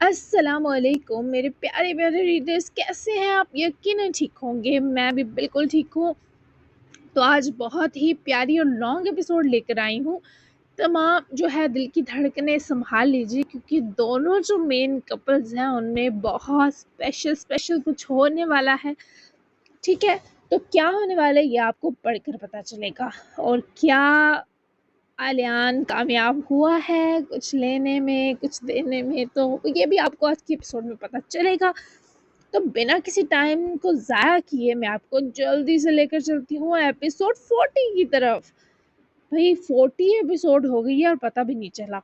السلام علیکم میرے پیارے پیارے ریڈرز، کیسے ہیں آپ؟ یقیناً ٹھیک ہوں گے، میں بھی بالکل ٹھیک ہوں۔ تو آج بہت ہی پیاری اور لانگ ایپیسوڈ لے کر آئی ہوں۔ تمام جو ہے دل کی دھڑکنیں سنبھال لیجیے، کیونکہ دونوں جو مین کپلز ہیں ان میں بہت اسپیشل کچھ ہونے والا ہے۔ ٹھیک ہے، تو کیا ہونے والا ہے یہ آپ کو پڑھ کر پتہ چلے گا، اور کیا آلیان کامیاب ہوا ہے کچھ لینے میں کچھ دینے میں، تو یہ بھی آپ کو آج کی ایپیسوڈ میں پتہ چلے گا۔ تو بنا کسی ٹائم کو ضائع کیے میں آپ کو جلدی سے لے کر چلتی ہوں ایپیسوڈ 40 کی طرف۔ بھئی 40 ایپیسوڈ ہو گئی ہے اور پتہ بھی نہیں چلا۔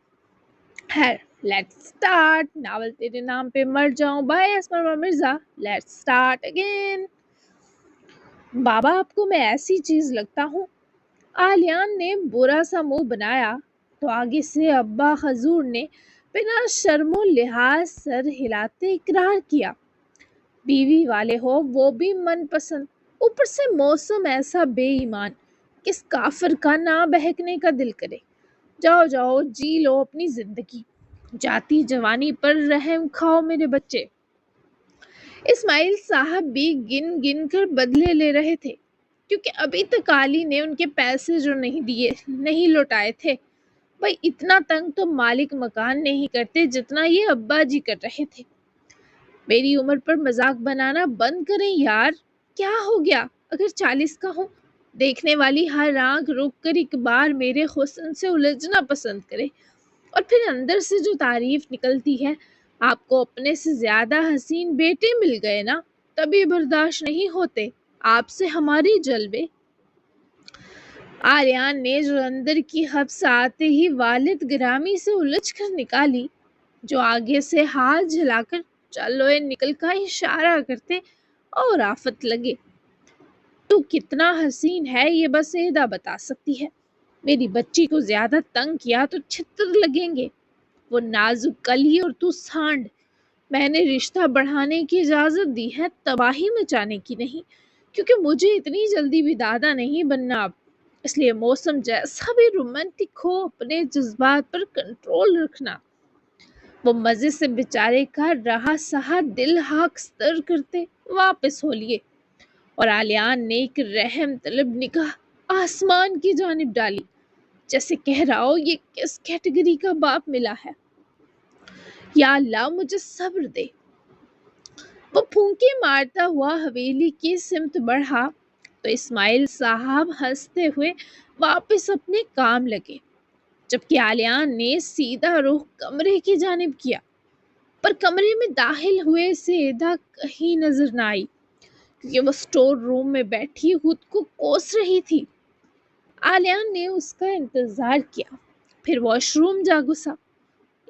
خیر، لیٹس سٹارٹ۔ ناول تیرے نام پہ مر جاؤں by Asma Mirza. Let's start again. بابا آپ کو میں ایسی چیز لگتا ہوں؟ آلیان نے برا سا منہ بنایا تو آگے سے ابا حضور نے بنا شرم و لحاظ سر ہلاتے اقرار کیا۔ بیوی والے ہو وہ بھی من پسند، اوپر سے موسم ایسا بے ایمان، کس کافر کا نہ بہکنے کا دل کرے۔ جاؤ جاؤ جی لو اپنی زندگی، جاتی جوانی پر رحم کھاؤ میرے بچے۔ اسماعیل صاحب بھی گن گن کر بدلے لے رہے تھے، کیونکہ ابھی تک علی نے ان کے پیسے جو نہیں لوٹائے تھے۔ بھئی اتنا تنگ تو مالک مکان نہیں کرتے جتنا یہ ابا جی کر رہے تھے۔ میری عمر پر مذاق بنانا بند کریں یار، کیا ہو گیا اگر 40 کا ہوں؟ دیکھنے والی ہر آنکھ رک کر ایک بار میرے حسن سے الجھنا پسند کرے، اور پھر اندر سے جو تعریف نکلتی ہے، آپ کو اپنے سے زیادہ حسین بیٹے مل گئے نا، تبھی برداشت نہیں ہوتے آپ سے ہماری جلوے۔ آریان نے جو اندر کی حبس آتے ہی والد گرامی سے الجھ کر نکالی، جو آگے سے ہاتھ جھلا کر چلو نکل کا اشارہ کرتے اور آفت لگے۔ تو کتنا حسین ہے یہ بس ایدا بتا سکتی ہے۔ میری بچی کو زیادہ تنگ کیا تو چھتر لگیں گے، وہ نازک کلی اور تو سانڈ۔ میں نے رشتہ بڑھانے کی اجازت دی ہے، تباہی مچانے کی نہیں، کیونکہ مجھے اتنی جلدی بھی دادا نہیں بننا اب۔ اس لیے موسم جیسا بھی رومانٹک ہو، اپنے جذبات پر کنٹرول رکھنا۔ وہ مزے سے بیچارے کا رہا سہا دل ہاکستر کرتے واپس ہو لیے، اور آلیان نے ایک رحم طلب نگاہ آسمان کی جانب ڈالی، جیسے کہہ رہا ہو یہ کس کیٹیگری کا باپ ملا ہے۔ یا اللہ مجھے صبر دے۔ وہ پھونکے مارتا ہوا حویلی کی سمت بڑھا تو اسماعیل صاحب ہنستے ہوئے واپس اپنے کام لگے، جبکہ آلیان نے سیدھا رخ کمرے کی جانب کیا، پر کمرے میں داخل ہوئے سے ایدا کہیں نظر نہ آئی، کیونکہ وہ سٹور روم میں بیٹھی خود کو کوس رہی تھی۔ آلیان نے اس کا انتظار کیا، پھر واش روم جا گھسا۔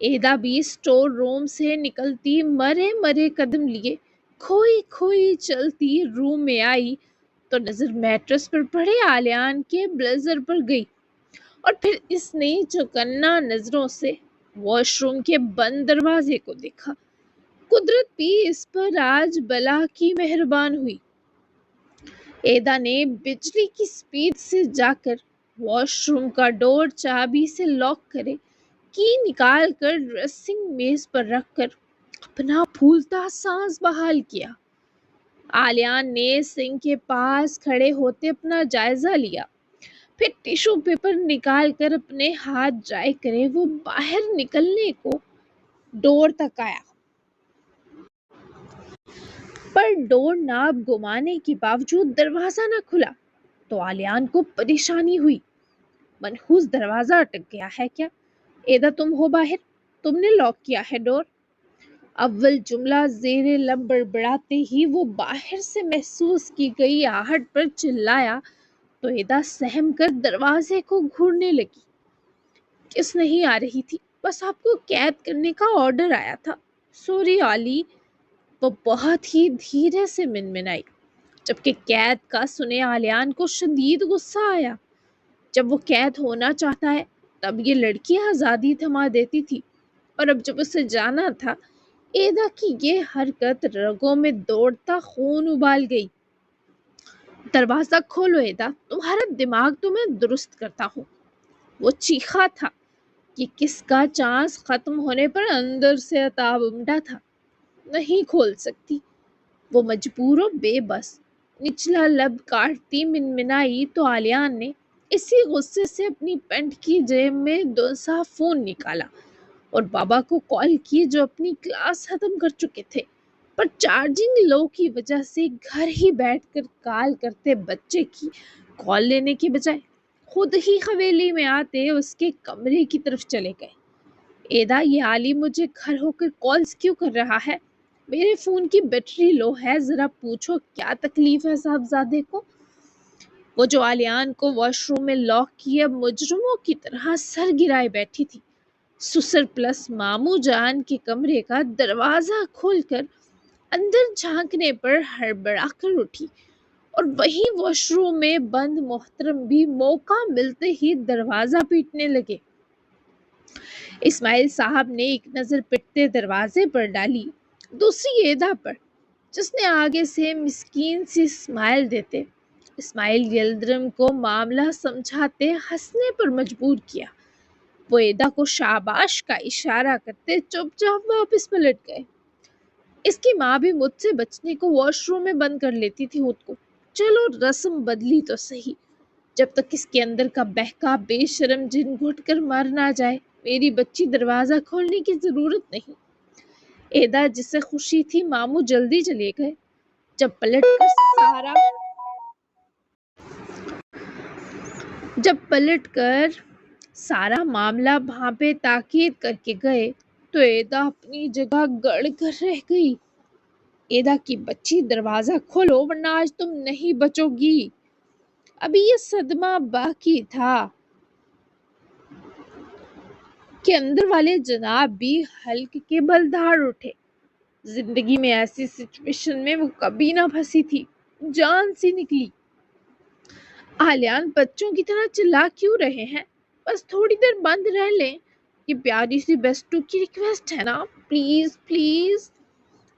ایدا بھی سٹور روم سے نکلتی مرے قدم لیے کھوئی کھوئی چلتی روم میں آئی تو نظر میٹرس پر پڑے آلیان کے بلیزر پر گئی، اور پھر اس نے چوکنا نظروں سے واش روم کے بند دروازے کو دیکھا۔ قدرت بھی اس پر آج بلا کی مہربان ہوئی۔ ایدا نے بجلی کی سپیڈ سے جا کر واش روم کا ڈور چابی سے لاک کرے، کی نکال کر ڈریسنگ میز پر رکھ کر اپنا پھولتا سانس بحال کیا۔ آلیان نے سنک کے پاس کھڑے ہوتے اپنا جائزہ لیا، پھر ٹیشو پیپر نکال کر اپنے ہاتھ ڈرائی کرے وہ باہر نکلنے کو ڈور تک آیا، پر ڈور ناب گمانے کے باوجود دروازہ نہ کھلا تو آلیان کو پریشانی ہوئی۔ منحوس دروازہ اٹک گیا ہے کیا؟ ایدا تم ہو باہر، تم نے لاک کیا ہے ڈور؟ اول جملہ زیر لب بڑبڑاتے ہی وہ باہر سے محسوس کی گئی آہٹ پر چلایا تو ایدا سہم کر دروازے کو گھورنے لگی۔ کس نہیں آ رہی تھی، بس آپ کو قید کرنے کا آرڈر آیا تھا۔ سوری علی، وہ بہت ہی دھیرے سے منمنائی، جبکہ قید کا سنے آلیان کو شدید غصہ آیا۔ جب وہ قید ہونا چاہتا ہے تب یہ لڑکی آزادی تھما دیتی تھی، اور اب جب اسے جانا تھا، ایدا کی یہ حرکت رگوں میں دوڑتا خون ابال گئی۔ دروازہ کھولو ایدا، تمہارا دماغ تو میں درست کرتا ہوں۔ وہ چیخا تھا، کہ کس کا چانس ختم ہونے پر اندر سے عتاب امٹا تھا۔ نہیں کھول سکتی۔ وہ مجبور و بے بس نچلا لب کاٹتی منمنائی تو آلیان نے اسی غصے سے اپنی پینٹ کی جیب میں دوسرا فون نکالا اور بابا کو کال کی جو اپنی کلاس ختم کر چکے تھے، پر چارجنگ لو کی وجہ سے گھر ہی بیٹھ کر کال کرتے بچے کی کال لینے کے بجائے خود ہی حویلی میں آتے اس کے کمرے کی طرف چلے گئے۔ ایدا، یہ علی مجھے گھر ہو کر کالز کیوں کر رہا ہے؟ میرے فون کی بیٹری لو ہے، ذرا پوچھو کیا تکلیف ہے صاحبزادے کو؟ وہ جو آلیان کو واش روم میں لاک کیے اب مجرموں کی طرح سر گرائے بیٹھی تھی، سسر پلس ماموں جان کے کمرے کا دروازہ کھول کر اندر جھانکنے پر ہڑبڑا کر اٹھی، اور وہیں واش روم میں بند محترم بھی موقع ملتے ہی دروازہ پیٹنے لگے۔ اسماعیل صاحب نے ایک نظر پٹتے دروازے پر ڈالی، دوسری ایدا پر جس نے آگے سے مسکین سی اسمائل دیتے اسماعیل یلدرم کو معاملہ سمجھاتے ہنسنے پر مجبور کیا۔ وہ ایدا کو شاباش کا اشارہ کرتے چپ چاپ واپس پلٹ گئے۔ اس کی ماں بھی مجھ سے بچنے کو واش روم میں بند کر لیتی تھی خود کو، چلو رسم بدلی تو صحیح، جب تک اس کے اندر کا بہکا بے شرم جن گھٹ کر مر نہ جائے میری بچی دروازہ کھولنے کی ضرورت نہیں۔ ایدا جسے خوشی تھی ماموں جلدی چلے گئے۔ جب پلٹ کر سارا معاملہ بھانپے تاکید کر کے گئے تو ایدا اپنی جگہ گڑ کر رہ گئی۔ ایدا کی بچی دروازہ کھولو ورنہ آج تم نہیں بچو گی۔ ابھی یہ صدمہ باقی تھا کہ اندر والے جناب بھی حلق کے بل دھاڑ اٹھے۔ زندگی میں ایسی سچویشن میں وہ کبھی نہ پھنسی تھی، جان سی نکلی۔ آلیان بچوں کی طرح چلا کیوں رہے ہیں؟ بس تھوڑی دیر بند رہ لیں، یہ پیاری سی بیسٹو کی ریکویسٹ ہے نا، پلیز پلیز۔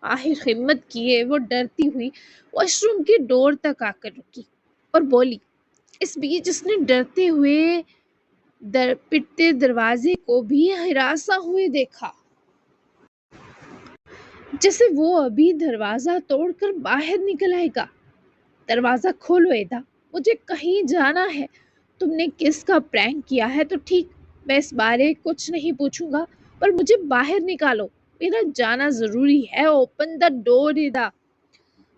آخر ہمت کیے وہ ڈرتی ہوئی واش روم کی ڈور تک آ کر رکی اور بولی۔ اس بیچ اس نے ڈرتے ہوئے پٹتے دروازے کو بھی ہراساں ہوئے دیکھا، جیسے وہ ابھی دروازہ توڑ کر باہر نکل آئے گا۔ دروازہ کھولو ایدا، مجھے کہیں جانا ہے۔ تم نے کس کا پرینک کیا ہے تو ٹھیک، میں اس بارے کچھ نہیں پوچھوں گا، پر مجھے باہر نکالو، میرا جانا ضروری ہے۔ اوپن دا ڈور ایدا۔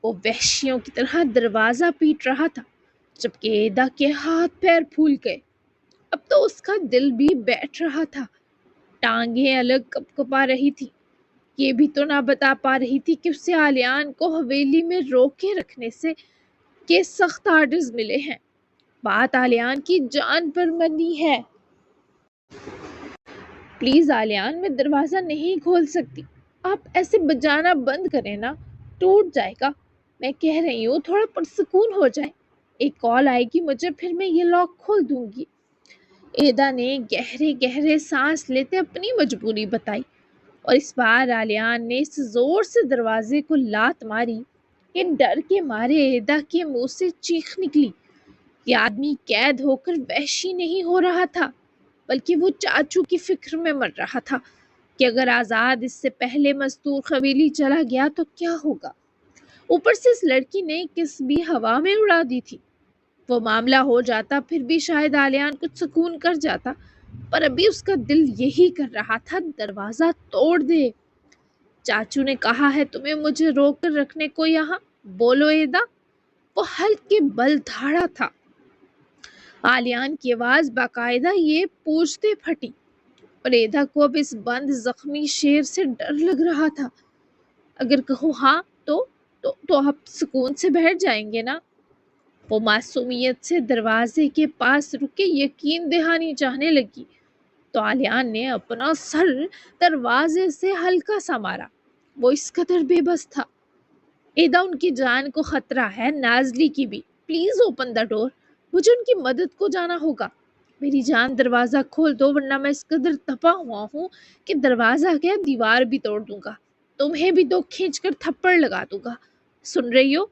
وہ وحشیوں کی طرح دروازہ پیٹ رہا تھا جبکہ ایدا کے ہاتھ پیر پھول گئے۔ اب تو اس کا دل بھی بیٹھ رہا تھا، ٹانگیں الگ کپ کپا رہی تھی۔ یہ بھی تو نہ بتا پا رہی تھی کہ اسے آلیان کو حویلی میں روکے رکھنے سے کے سخت آرڈرز ملے ہیں۔ بات آلیان کی جان پر منی ہے۔ پلیز آلیان، میں دروازہ نہیں کھول سکتی، آپ ایسے بجانا بند کریں نا، ٹوٹ جائے گا۔ میں کہہ رہی ہوں تھوڑا پرسکون ہو جائے، ایک کال آئے گی مجھے، پھر میں یہ لاک کھول دوں گی۔ ایدا نے گہرے گہرے سانس لیتے اپنی مجبوری بتائی، اور اس بار آلیان نے اس زور سے دروازے کو لات ماری کہ ڈر کے مارے ایدا کے منہ سے چیخ نکلی۔ یہ آدمی قید ہو کر وحشی نہیں ہو رہا تھا، بلکہ وہ چاچو کی فکر میں مر رہا تھا کہ اگر آزاد اس سے پہلے مستور حویلی چلا گیا تو کیا ہوگا۔ اوپر سے اس لڑکی نے کس بھی ہوا میں اڑا دی تھی۔ وہ معاملہ ہو جاتا پھر بھی شاید آلیان کچھ سکون کر جاتا، پر ابھی اس کا دل یہی کر رہا تھا دروازہ توڑ دے۔ چاچو نے کہا ہے تمہیں مجھے روک کر رکھنے کو یہاں، بولو ایدا۔ وہ حلق کے بل دھاڑا تھا۔ آلیان کی آواز باقاعدہ یہ پوچھتے پھٹی، اور ایدا کو اب اس بند زخمی شیر سے ڈر لگ رہا تھا۔ اگر کہو ہاں تو آپ سکون سے بیٹھ جائیں گے نا؟ وہ معصومیت سے دروازے کے پاس رکے یقین دہانی چاہنے لگی تو آلیان نے اپنا سر دروازے سے ہلکا سا مارا۔ وہ اس قدر بے بس تھا۔ ایدا، ان کی جان کو خطرہ ہے، نازلی کی بھی، پلیز اوپن دا ڈور، مجھے ان کی مدد کو جانا ہوگا۔ میری جان دروازہ کھول دو ورنہ میں اس قدر تپا ہوا ہوں کہ دروازہ کیا دیوار بھی توڑ دوں گا، تمہیں بھی دو کھینچ کر تھپڑ لگا دوں گا، سن رہی ہو؟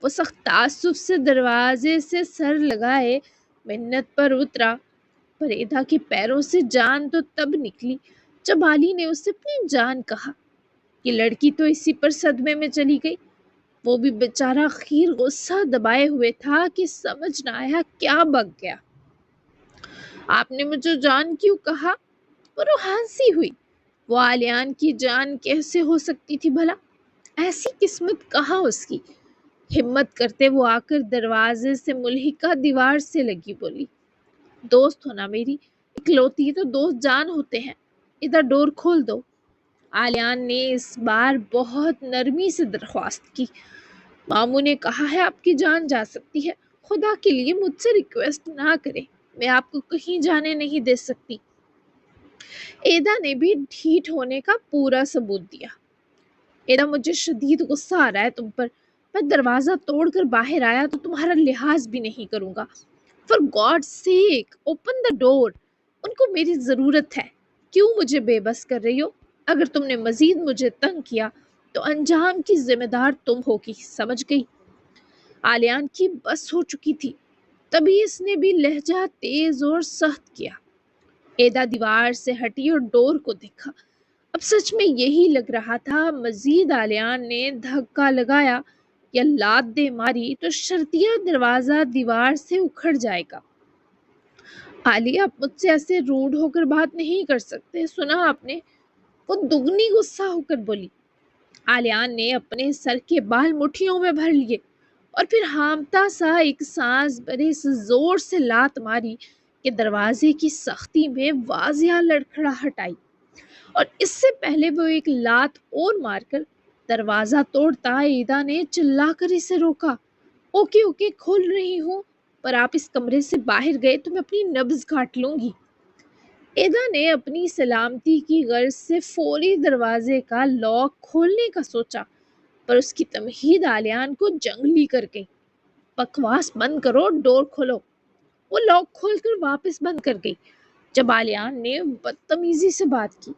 وہ سخت تعصب سے دروازے سے سر لگائے منت پر اترا پر ایدا کے پیروں سے جان تو تب نکلی جب علی نے اسے اپنی جان کہا۔ یہ لڑکی تو اسی پر صدمے میں چلی گئی۔ وہ بھی بیچارہ خیر غصہ دبائے ہوئے تھا کہ سمجھ نہ آیا کیا بک گیا۔ آپ نے مجھے جان کیوں کہا؟ وہ ہنسی ہوئی۔ وہ آلیان کی جان کیسے ہو سکتی تھی بھلا؟ ایسی قسمت کہاں اس کی؟ ہمت کرتے وہ آ کر دروازے سے ملحقہ دیوار سے لگی، بولی، دوست ہونا میری اکلوتی تو دوست جان ہوتے ہیں، ادھر ڈور کھول دو۔ آلیان نے اس بار بہت نرمی سے درخواست کی۔ ماموں نے کہا ہے آپ کی جان جا سکتی ہے، خدا کے لیے مجھ سے ریکویسٹ نہ کریں، میں آپ کو کہیں جانے نہیں دے سکتی۔ ایدا نے بھی ڈھیٹ ہونے کا پورا ثبوت دیا۔ ایدا مجھے شدید غصہ آ رہا ہے تم پر، میں دروازہ توڑ کر باہر آیا تو تمہارا لحاظ بھی نہیں کروں گا۔ For God sake open the door, ان کو میری ضرورت ہے، کیوں مجھے بے بس کر رہی ہو؟ اگر تم نے مزید مجھے تنگ کیا تو انجام کی ذمہ دار تم ہوگی، سمجھ گئی؟ آلیان کی بس ہو چکی تھی، تبھی اس نے بھی لہجہ تیز اور سخت کیا۔ ایدا دیوار سے ہٹی اور ڈور کو دیکھا۔ اب سچ میں یہی لگ رہا تھا، مزید آلیان نے دھکا لگایا یا لات دے ماری تو شرطیہ دروازہ دیوار سے اکھڑ جائے گا۔ علی آپ مجھ سے ایسے روڈ ہو کر بات نہیں کر سکتے، سنا آپ نے؟ وہ دگنی غصہ ہو کر بولی۔ آلیان نے اپنے سر کے بال مٹھیوں میں بھر لیے اور پھر ہامتا سا ایک سانس بھرے سے زور سے لات ماری کہ دروازے کی سختی میں واضح لڑکھڑاہٹ آئی، اور اس سے پہلے وہ ایک لات اور مار کر دروازہ توڑتا ایدا نے چلا کر اسے روکا۔ اوکے اوکے کھول رہی ہوں، پر آپ اس کمرے سے باہر گئے تو میں اپنی نبض کاٹ لوں گی۔ ایدا نے اپنی سلامتی کی غرض سے فوری دروازے کا لاک کھولنے کا سوچا، پر اس کی تمہید آلیان کو جنگلی کر گئی۔ بکواس بند کرو، ڈور کھولو۔ وہ لاک کھول کر واپس بند کر گئی۔ جب آلیان نے بدتمیزی سے بات کی،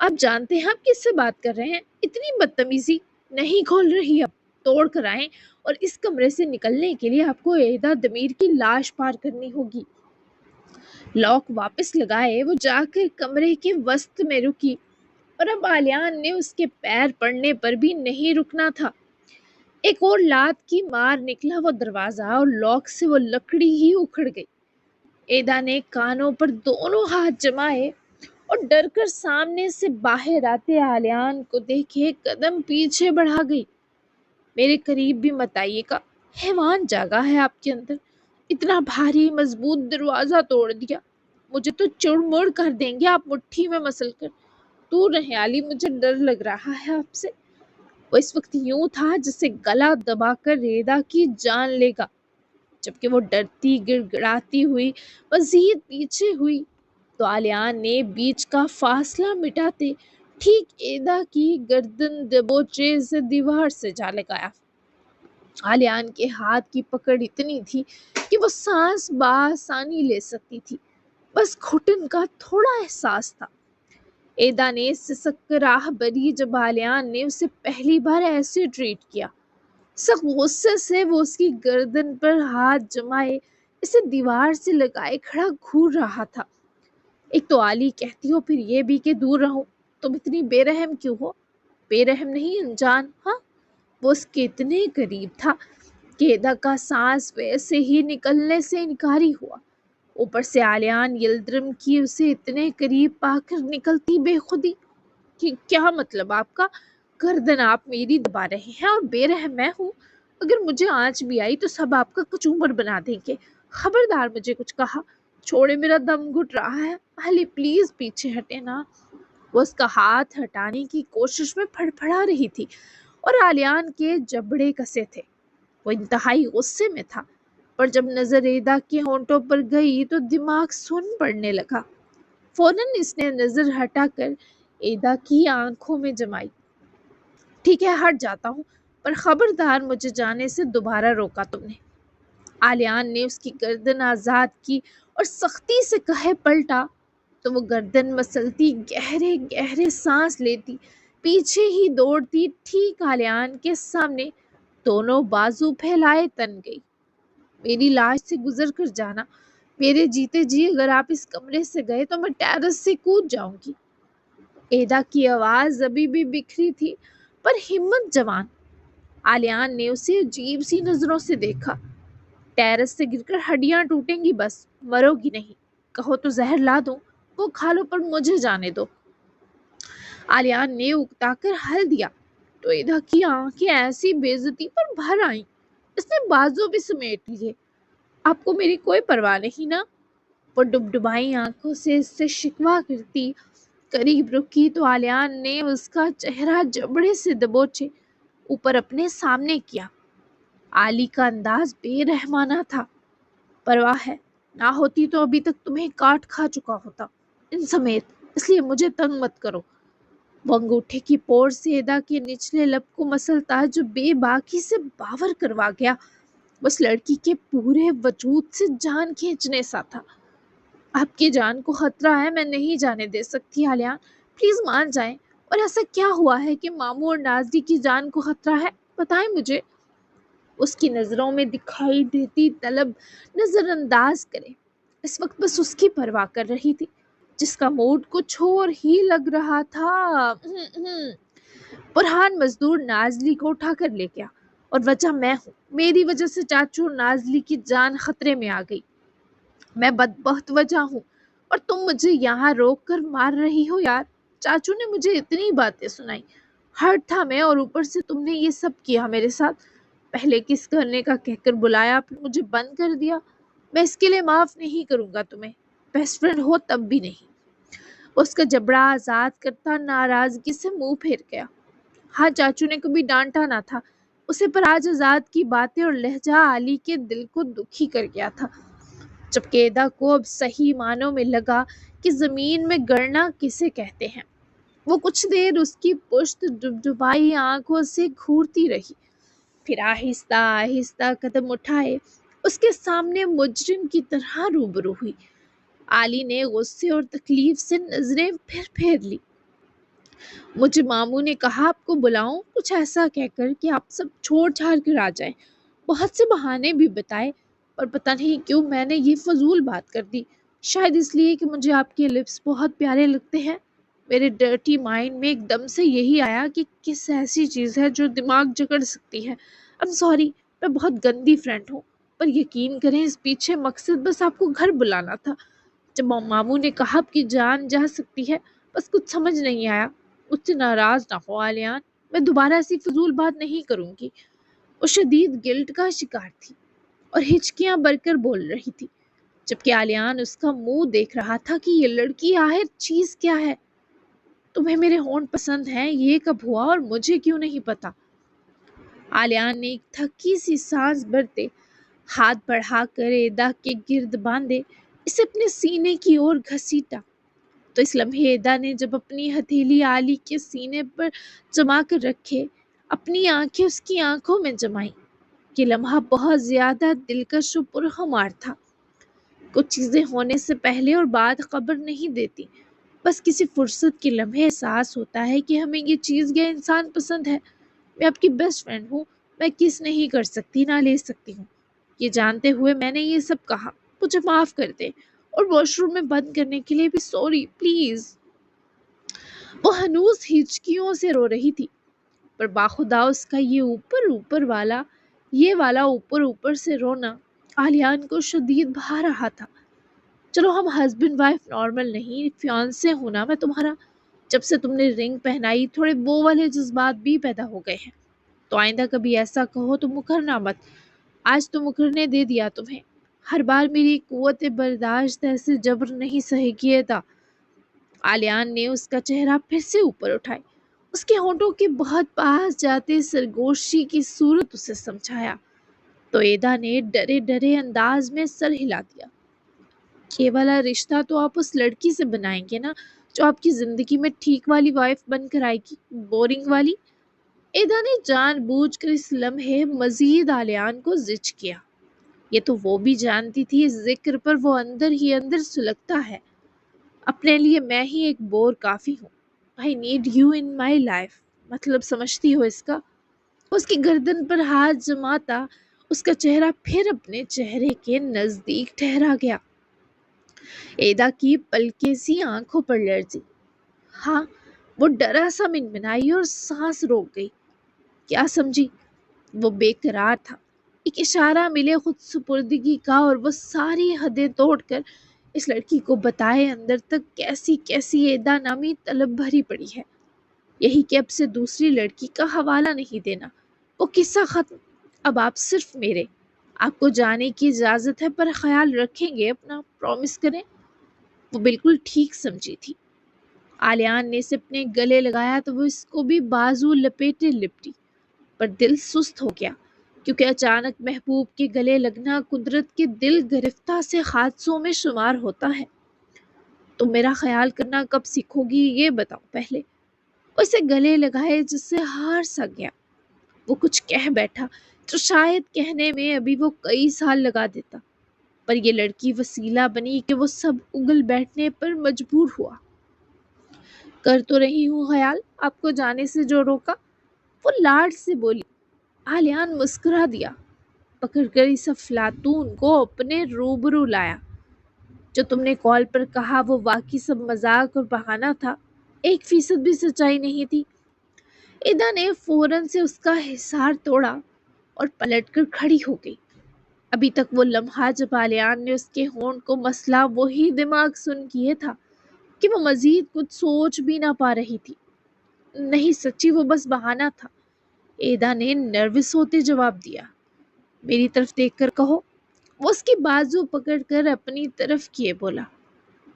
آپ جانتے ہیں آپ کس سے بات کر رہے ہیں؟ اتنی بدتمیزی نہیں کھول رہی، اب توڑ کر آئیں، اور اس کمرے سے نکلنے کے لیے آپ کو ایدا دمیر کی لاش پار کرنی ہوگی۔ لاک واپس لگائے وہ جا کر کمرے کے وسط میں رکی، اور اب آلیان نے اس کے پیر پڑنے پر بھی نہیں رکنا تھا۔ ایک اور لات کی مار نکلا وہ دروازہ اور لاک سے وہ لکڑی ہی اکھڑ گئی۔ ایدا نے کانوں پر دونوں ہاتھ جمائے اور ڈر کر سامنے سے باہر آتے آلیان کو دیکھے قدم پیچھے بڑھا گئی۔ میرے قریب بھی مت آئیے گا، حیوان جاگا ہے آپ کے اندر، اتنا بھاری مضبوط دروازہ توڑ دیا، مجھے تو چڑ مڑ کر دیں گے آپ مٹھی میں مسل کر۔ دور رہیں علی، مجھے ڈر لگ رہا ہے آپ سے۔ وہ اس وقت یوں تھا جسے گلا دبا کر ایدا کی جان لے گا، جبکہ وہ ڈرتی گڑ گڑاتی ہوئی مزید پیچھے ہوئی تو آلیان نے بیچ کا فاصلہ مٹاتے ٹھیک ایدا کی گردن دبوچے سے دیوار سے جا لگایا۔ آلیان کے ہاتھ کی پکڑ اتنی تھی کہ وہ سانس بآسانی لے سکتی تھی، بس گھٹن کا تھوڑا احساس تھا۔ ایدا نے سسک کر آہ بھری جب آلیان نے اسے پہلی بار ایسے ٹریٹ کیا۔ سخت غصے سے وہ اس کی گردن پر ہاتھ جمائے اسے دیوار سے لگائے کھڑا گھور رہا تھا۔ ایک تو علی کہتی ہو، پھر یہ بھی کہ دور رہو، تم اتنی بے رحم کیوں ہو؟ بے رحم نہیں انجان، ہاں؟ وہ اس کے اتنے قریب تھا کہ ایدا کا سانس ویسے ہی نکلنے سے انکاری ہوا۔ اوپر سے آلیان یلدرم کی اسے اتنے قریب پا کر نکلتی بے خودی کہ کیا مطلب آپ کا؟ گردن آپ میری دبا رہے ہیں اور بے رحم میں ہوں؟ اگر مجھے آنچ بھی آئی تو سب آپ کا کچومر بنا دیں گے۔ خبردار مجھے کچھ کہا، چھوڑے، میرا دم گھٹ رہا ہے، علی پلیز پیچھے ہٹے نا۔ وہ اس کا ہاتھ ہٹانے کی کوشش میں پھڑپھڑا رہی تھی اور آلیان کے جبڑے کسے تھے۔ وہ انتہائی غصے میں تھا، پر جب نظر ایدا کے ہونٹوں پر گئی تو دماغ سن پڑنے لگا۔ فوراً اس نے نظر ہٹا کر ایدا کی آنکھوں میں جمائی۔ ٹھیک ہے، ہٹ جاتا ہوں، پر خبردار مجھے جانے سے دوبارہ روکا تم نے۔ آلیان نے اس کی گردن آزاد کی اور سختی سے کہے پلٹا تو وہ گردن مسلتی گہرے گہرے سانس لیتی پیچھے ہی دوڑتی ٹھیک آلیان کے سامنے دونوں بازو پھیلائے تن گئی۔ میری لاش سے گزر کر جانا، میرے جیتے جی اگر آپ اس کمرے سے گئے تو میں ٹیرس سے کود جاؤں گی۔ ایدا کی آواز ابھی بھی بکھری تھی پر ہمت جوان۔ آلیان نے اسے عجیب سی نظروں سے دیکھا۔ ٹیرس سے گر کر ہڈیاں ٹوٹیں گی بس، مرو گی نہیں۔ کہو تو زہر لا دوں، وہ کھا لو پر مجھے جانے دو۔ آلیان نے اکتا کر ہل دیا تو ایدا کی آنکھیں ایسی بے عزتی پر بھر آئیں۔ اس نے بازو بھی سمیٹ لیے۔ آپ کو میری کوئی پرواہ نہیں نا؟ وہ ڈبڈبائی آنکھوں سے اس سے شکوہ کرتی قریب رکی تو آلیان نے اس کا چہرہ جبڑے سے دبوچے اوپر اپنے سامنے کیا۔ آلی کا انداز بے رحمانہ تھا۔ پرواہ ہے، نہ ہوتی تو ابھی تک تمہیں کاٹ کھا چکا ہوتا، ان سمیت، اس لیے مجھے تنگ مت کرو۔ وہ انگوٹھے کی پور سے ایدا کے نچلے لب کو مسلتا جو بے باکی سے باور کروا گیا۔ اس لڑکی کے پورے وجود سے جان کھینچنے سا تھا۔ آپ کی جان کو خطرہ ہے، میں نہیں جانے دے سکتی آلیان، پلیز مان جائیں۔ اور ایسا کیا ہوا ہے کہ ماموں اور نازلی کی جان کو خطرہ ہے؟ بتائیں مجھے۔ اس کی نظروں میں دکھائی دیتی طلب نظر انداز کرے۔ اس وقت بس اس کی پرواہ کر رہی تھی جس کا موڈ کچھ اور ہی لگ رہا تھا۔ فرحان مزدور نازلی کو اٹھا کر لے گیا اور وجہ میں ہوں۔ میری وجہ سے چاچو اور نازلی کی جان خطرے میں آ گئی۔ میں بدبخت وجہ ہوں اور تم مجھے یہاں روک کر مار رہی ہو یار۔ چاچو نے مجھے اتنی باتیں سنائی، ہرٹ تھا میں، اور اوپر سے تم نے یہ سب کیا میرے ساتھ۔ پہلے کس کرنے کا کہہ کر بلایا، پھر مجھے بند کر دیا۔ میں اس کے لیے معاف نہیں کروں گا تمہیں، بیسٹ فرینڈ ہو تب بھی نہیں۔ اس کا جبڑا آزاد کرتا ناراضگی سے منہ پھیر گیا۔ ہاں، چاچو نے کبھی ڈانٹا نہ تھا اسے، پر آج آزاد کی باتیں اور لہجہ علی کے دل کو دکھی کر گیا تھا۔ جبکہ ایدا کو اب صحیح معنوں میں لگا کہ زمین میں گڑنا کسے کہتے ہیں۔ وہ کچھ دیر اس کی پشت ڈبڈبائی آنکھوں سے گھورتی رہی، پھر آہستہ آہستہ قدم اٹھائے اس کے سامنے مجرم کی طرح روبرو ہوئی۔ علی نے غصے اور تکلیف سے نظریں پھر پھیر لی۔ مجھے ماموں نے کہا آپ کو بلاؤں، کچھ ایسا کہہ کر کہ آپ سب چھوڑ چھاڑ کر آ جائیں۔ بہت سے بہانے بھی بتائے، پر پتہ نہیں کیوں میں نے یہ فضول بات کر دی۔ شاید اس لیے کہ مجھے آپ کے لپس بہت پیارے لگتے ہیں۔ میرے ڈرٹی مائنڈ میں ایک دم سے یہی آیا کہ کس ایسی چیز ہے جو دماغ جکڑ سکتی ہے۔ I'm sorry، میں بہت گندی فرینڈ ہوں، پر یقین کریں اس پیچھے مقصد بس آپ کو گھر بلانا تھا۔ جب ماموں نے کہا آپ کی جان جا سکتی ہے، بس کچھ سمجھ نہیں آیا۔ مجھ سے ناراض نہ ہو آلیان، میں دوبارہ ایسی فضول بات نہیں کروں گی۔ وہ شدید گلٹ کا شکار تھی اور ہچکیاں بھر کر بول رہی تھی، جبکہ آلیان اس کا منہ دیکھ رہا تھا کہ یہ لڑکی آخر چیز کیا ہے۔ تمہیں میرے ہونٹ پسند ہیں، یہ کب ہوا اور مجھے کیوں نہیں پتا؟ آلیان نے ایک تھکی سی سانس بھرتے ہاتھ بڑھا کر ایدا کے گرد باندھے اسے اپنے سینے کی اور گھسیٹا تو اس لمحے ایدا نے جب اپنی ہتھیلی آلی کے سینے پر جما کر رکھے، اپنی آنکھیں اس کی آنکھوں میں جمائیں۔ یہ لمحہ بہت زیادہ دلکش و پرخمار تھا۔ کچھ چیزیں ہونے سے پہلے اور بعد خبر نہیں دیتی، بس کسی فرصت کے لمحے احساس ہوتا ہے کہ ہمیں یہ چیز یا انسان پسند ہے۔ میں آپ کی بیسٹ فرینڈ ہوں، میں کس نہیں کر سکتی نہ لے سکتی ہوں۔ یہ جانتے ہوئے میں نے یہ سب کہا، مجھے معاف کر دے، اور واش روم میں بند کرنے کے لیے بھی سوری پلیز۔ وہ ہنوز ہچکیوں سے رو رہی تھی، پر باخدا اس کا یہ والا اوپر اوپر سے رونا آلیان کو شدید بھا رہا تھا۔ چلو ہم ہسبینڈ وائف نارمل نہیں، فیانسے ہونا میں تمہارا۔ جب سے تم نے رنگ پہنائی تھوڑے وہ والے جذبات بھی پیدا ہو گئے ہیں، تو آئندہ کبھی ایسا کہو تو مکرنا مت۔ آج تو مکرنے دے دیا تمہیں۔ ہر بار میری قوت برداشت ایسے جبر نہیں سہے گی تھا۔ آلیان نے اس کا چہرہ پھر سے اوپر اٹھائے، اس کے ہونٹوں کے بہت پاس جاتے سرگوشی کی صورت اسے سمجھایا تو ایدا نے ڈرے ڈرے انداز میں سر ہلا دیا۔ یہ والا رشتہ تو آپ اس لڑکی سے بنائیں گے نا جو آپ کی زندگی میں ٹھیک والی وائف بن کر آئے گی، بورنگ والی؟ ایدا نے جان بوجھ کر اس لمحے مزید آلیان کو زچ کیا۔ یہ تو وہ بھی جانتی تھی اس ذکر پر وہ اندر ہی اندر سلگتا ہے۔ اپنے لیے میں ہی ایک بور کافی ہوں۔ I need you in my life، مطلب سمجھتی ہو اس کا؟ اس کی گردن پر ہاتھ جماتا اس کا چہرہ پھر اپنے چہرے کے نزدیک ٹھہرا گیا۔ ایدا کی پلکے سی آنکھوں پر لرزی۔ ہاں، وہ ڈرا سا منمنائی اور سانس روک گئی۔ کیا سمجھی؟ وہ بے قرار تھا۔ ایک اشارہ ملے خود سپردگی کا اور وہ ساری حدیں توڑ کر اس لڑکی کو بتائے اندر تک کیسی کیسی ایدا نامی طلب بھری پڑی ہے۔ یہی کہ اب سے دوسری لڑکی کا حوالہ نہیں دینا۔ وہ قصہ ختم۔ اب آپ صرف میرے۔ آپ کو جانے کی اجازت ہے، پر خیال رکھیں گے اپنا، پرومس کریں۔ وہ بالکل ٹھیک سمجھی تھی۔ آلیان نے اسے اپنے گلے لگایا تو وہ اس کو بھی بازو لپیٹے لپٹی، پر دل سست ہو گیا، کیونکہ اچانک محبوب کے گلے لگنا قدرت کے دل گرفتہ سے حادثوں میں شمار ہوتا ہے۔ تم میرا خیال کرنا کب سیکھو گی یہ بتاؤ پہلے۔ اسے گلے لگائے جس سے ہار سا گیا۔ وہ کچھ کہہ بیٹھا تو شاید کہنے میں ابھی وہ کئی سال لگا دیتا، پر یہ لڑکی وسیلہ بنی کہ وہ سب اگل بیٹھنے پر مجبور ہوا۔ کر تو رہی ہوں خیال، آپ کو جانے سے جو روکا۔ وہ لاڈ سے بولی۔ آلیان مسکرا دیا، پکڑ کر اس افلاطون کو اپنے روبرو لایا۔ جو تم نے کال پر کہا وہ واقعی سب مذاق اور بہانہ تھا، 1% بھی سچائی نہیں تھی۔ ادا نے فوراً سے اس کا حصار توڑا اور پلٹ کر کھڑی ہو گئی۔ ابھی تک وہ لمحہ جب آلیان نے اس کے ہونٹ کو مسلا وہی دماغ سن کیے تھا کہ وہ مزید کچھ سوچ بھی نہ پا رہی تھی۔ نہیں سچی، وہ بس بہانہ تھا۔ ایدا نے نروس ہوتے جواب دیا۔ میری طرف دیکھ کر کہو۔ وہ اس کی بازو پکڑ کر اپنی طرف کیے بولا،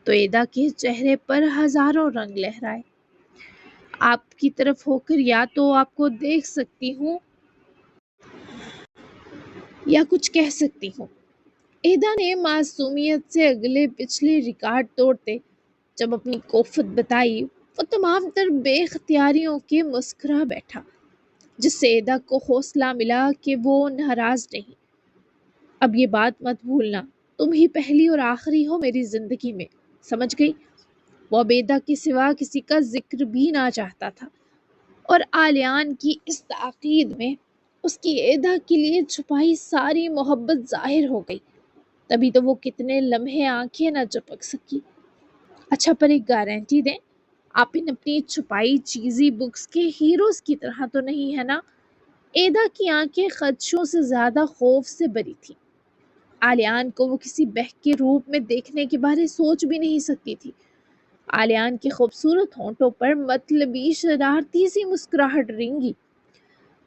تو ایدا کے چہرے پر ہزاروں رنگ لہرائے۔ آپ کی طرف ہو کر یا تو آپ کو دیکھ سکتی ہوں یا کچھ کہہ سکتی ہوں۔ ایدا نے معصومیت سے اگلے پچھلے ریکارڈ توڑتے جب اپنی کوفت بتائی، وہ تمام تر بے اختیاریوں کے مسکرا بیٹھا، جس سے ایدا کو حوصلہ ملا کہ وہ ناراض نہیں۔ اب یہ بات مت بھولنا، تم ہی پہلی اور آخری ہو میری زندگی میں، سمجھ گئی؟ وہ اب ایدا کے سوا کسی کا ذکر بھی نہ چاہتا تھا، اور آلیان کی اس تاکید میں اس کی ایدا کے لیے چھپائی ساری محبت ظاہر ہو گئی۔ تبھی تو وہ کتنے لمحے آنکھیں نہ چپک سکی۔ اچھا، پر ایک گارنٹی دیں، آپ ان اپنی چھپائی چیزی بکس کے ہیروز کی طرح تو نہیں ہے نا؟ ایدا کی آنکھیں خدشوں سے زیادہ خوف سے بری تھی۔ آلیان کو وہ کسی بہک کے روپ میں دیکھنے کے بارے سوچ بھی نہیں سکتی تھی۔ آلیان کے خوبصورت ہونٹوں پر مطلبی شرارتی سی مسکراہٹ رنگی۔